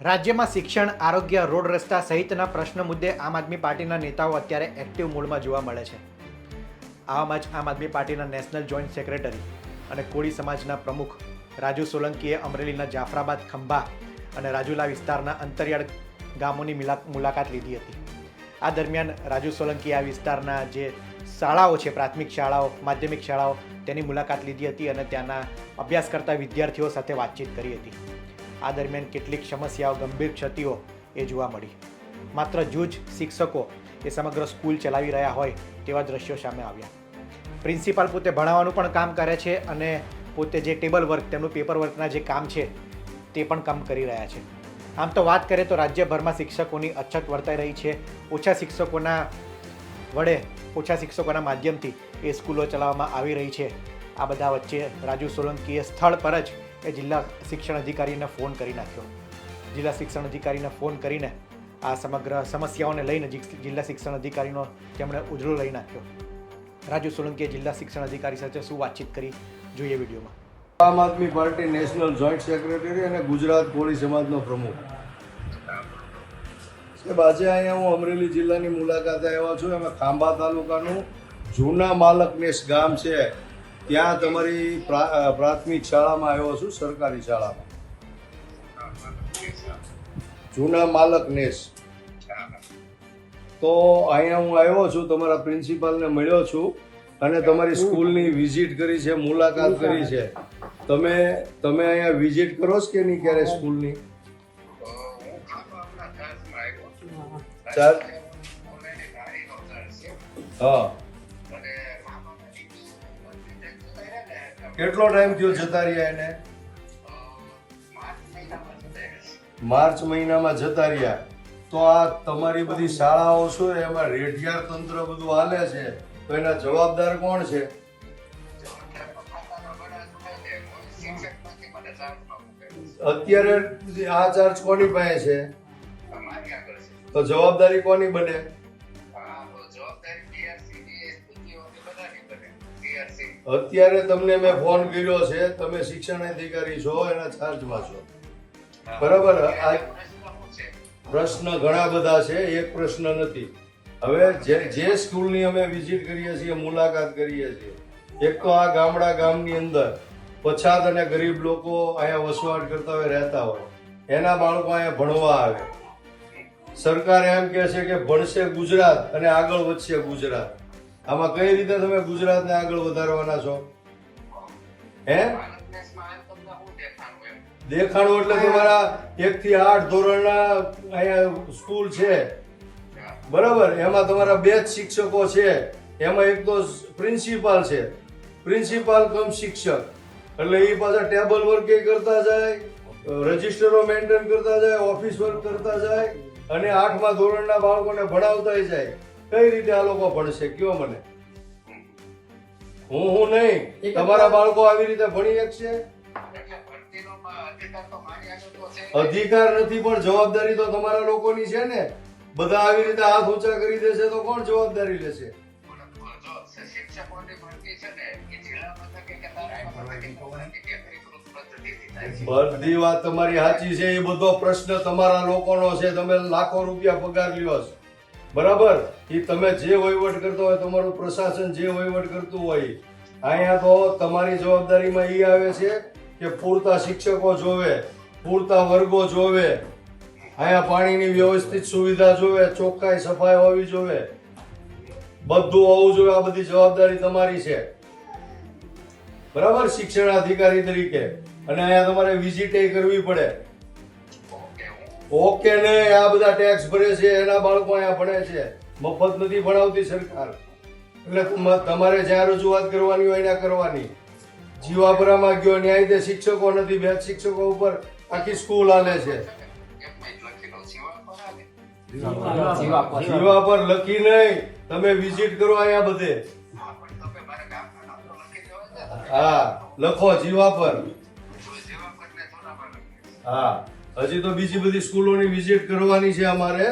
રાજ્યમાં શિક્ષણ, આરોગ્ય, રોડ રસ્તા સહિતના પ્રશ્ન મુદ્દે આમ આદમી પાર્ટીના નેતાઓ અત્યારે એક્ટિવ મૂડમાં જોવા મળે છે. આવામાં જ આમ આદમી પાર્ટીના નેશનલ જોઈન્ટ સેક્રેટરી અને કોળી સમાજના પ્રમુખ રાજુ સોલંકીએ અમરેલીના જાફરાબાદ, ખંભા અને રાજુલા વિસ્તારના અંતરિયાળ ગામોની મુલાકાત લીધી હતી. આ દરમિયાન રાજુ સોલંકીએ આ વિસ્તારના જે શાળાઓ છે, પ્રાથમિક શાળાઓ, માધ્યમિક શાળાઓ, તેની મુલાકાત લીધી હતી અને ત્યાંના અભ્યાસ કરતા વિદ્યાર્થીઓ સાથે વાતચીત કરી હતી. આ દરમિયાન કેટલીક સમસ્યાઓ, ગંભીર ક્ષતિઓ એ જોવા મળી. માત્ર જૂજ શિક્ષકો એ સમગ્ર સ્કૂલ ચલાવી રહ્યા હોય તેવા દ્રશ્યો સામે આવ્યા. પ્રિન્સિપાલ પોતે ભણાવવાનું પણ કામ કરે છે અને પોતે જે ટેબલ વર્ક, તેમનું પેપર વર્કના જે કામ છે તે પણ કામ કરી રહ્યા છે. આમ તો વાત કરીએ તો રાજ્યભરમાં શિક્ષકોની અછત વર્તાઈ રહી છે. ઓછા શિક્ષકોના માધ્યમથી એ સ્કૂલો ચલાવવામાં આવી રહી છે. આ બધા વચ્ચે રાજુ સોલંકીએ સ્થળ પર જ એ જિલ્લા શિક્ષણ અધિકારીને ફોન કરી નાખ્યો. જિલ્લા શિક્ષણ અધિકારીને ફોન કરીને આ સમગ્ર સમસ્યાઓને લઈને જિલ્લા શિક્ષણ અધિકારીનો તેમણે ઉજળો લઈ નાખ્યો. રાજુ સોલંકીએ જિલ્લા શિક્ષણ અધિકારી સાથે શું વાતચીત કરી, જોઈએ વિડીયોમાં. આમ આદમી પાર્ટી નેશનલ જોઈન્ટ સેક્રેટરી અને ગુજરાત કોળી સમાજનો પ્રમુખ. સાહેબ, આજે અહીંયા હું અમરેલી જિલ્લાની મુલાકાતે આવ્યો છું. એમાં ખાંભા તાલુકાનું જૂના માલકનેસ ગામ છે, ત્યાં તમારી પ્રાથમિક શાળામાં આવ્યો છું, સરકારી શાળામાં. જૂના માલકનેસ. તો અહીંયા હું આવ્યો છું, તમારા પ્રિન્સિપાલને મળ્યો છું અને તમારી સ્કૂલની વિઝિટ કરી છે, મુલાકાત કરી છે. તમે અહીંયા વિઝિટ કરો છો કે નહીં ક્યારે સ્કૂલની? હા. કેટલો ટાઈમ થયો જતા રહ્યા એને? માર્ચ મહિનામાં જતા રહ્યા. તો આ તમારી બધી શાળાઓ શું એમાં રેઢિયાર તંત્ર બધું હાલે છે, તો એના જવાબદાર કોણ છે? અત્યારે આ ચાર્જ કોની પાસે છે? તો જવાબદારી કોની બને? અત્યારે તમને મેં ફોન કર્યો છે, તમે શિક્ષણ અધિકારી છો, એના ચાર્જમાં છો, બરાબર? આ પ્રશ્ન ઘણા બધા છે, એક પ્રશ્ન નથી. હવે જે સ્કૂલની અમે વિઝિટ કરીએ છીએ, મુલાકાત કરીએ છીએ, એક તો આ ગામની અંદર પછાત અને ગરીબ લોકો અહીંયા વસવાટ કરતા હોય, રહેતા હોય, એના બાળકો અહીંયા ભણવા આવે. સરકાર એમ કહે છે કે ભણશે ગુજરાત અને આગળ વધશે ગુજરાત. આમાં કઈ રીતે તમે ગુજરાતને આગળ વધારવાના છો? હે? દેખાડું એટલે તમારા 1 થી 8 ધોરણના અહીંયા સ્કૂલ છે, બરાબર? એમાં તમારા 2 જ શિક્ષકો છે, એમાં એક તો પ્રિન્સિપાલ છે, પ્રિન્સિપાલ કમ શિક્ષક. એટલે એ પાછા ટેબલ વર્ક કરતા જાય, રજિસ્ટરો મેન્ટેન કરતા જાય, ઓફિસ વર્ક કરતા જાય અને 8મા ધોરણના બાળકોને ભણાવતા જાય. કઈ રીતે આ લોકો ભણશે? કયો મને. હું નહીં, તમારા બાળકો આવી રીતે ભણી શકશે? અધિકાર નથી, પણ જવાબદારી તો તમારા લોકોની છે ને. બધા આવી રીતે હાથ ઊંચા કરી દેશે તો કોણ જવાબદારી લેશે? બધી વાત તમારી સાચી છે. એ બધો પ્રશ્ન તમારા લોકોનો છે. તમે લાખો રૂપિયા પગાર લ્યો છો, બરાબર? એ તમે જે વહીવટ કરતો હોય, તમારું પ્રશાસન જે વહીવટ કરતું હોય, અહીંયા તો તમારી જવાબદારીમાં એ આવે છે કે પૂરતા શિક્ષકો જોવે, પૂરતા વર્ગો જોવે, અહીંયા પાણીની વ્યવસ્થિત સુવિધા જોવે, ચોખ્ખાઈ સફાઈ હોવી જોવે, બધું હોવું જોઈએ. આ બધી જવાબદારી તમારી છે, બરાબર? શિક્ષણ અધિકારી તરીકે. અને અહીંયા તમારે વિઝિટ કરવી પડે. ઓકે ને? આ બધા ટેક્સ ભરે છે, એના બાળકો અહીંયા ભણે છે, મફત નથી ભણાવતી સરકાર. એટલે તમારે જ્યાં રજૂઆત કરવાની હોય ત્યાં કરવાની. જીવાપરામાં ગયો, ન્યાય તે શિક્ષકો નથી, 2 શિક્ષકો ઉપર આખી સ્કૂલ હાલે છે. જીવા પર લખી નહીં, તમે વિઝિટ કરો અહીંયા બધે. હા, લખો જીવા પર. હા, હજી તો બીજી બધી સ્કૂલોની વિઝિટ કરવાની છે અમારે.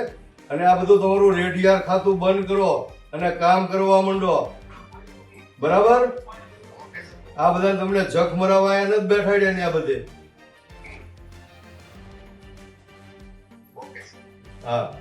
અને આ બધું તમારું રેઢિયાર ખાતું બંધ કરો અને કામ કરવા માંડો, બરાબર? આ બધા તમને જખ મરાવા નથી બેઠાડ્યા ને આ બધે. હા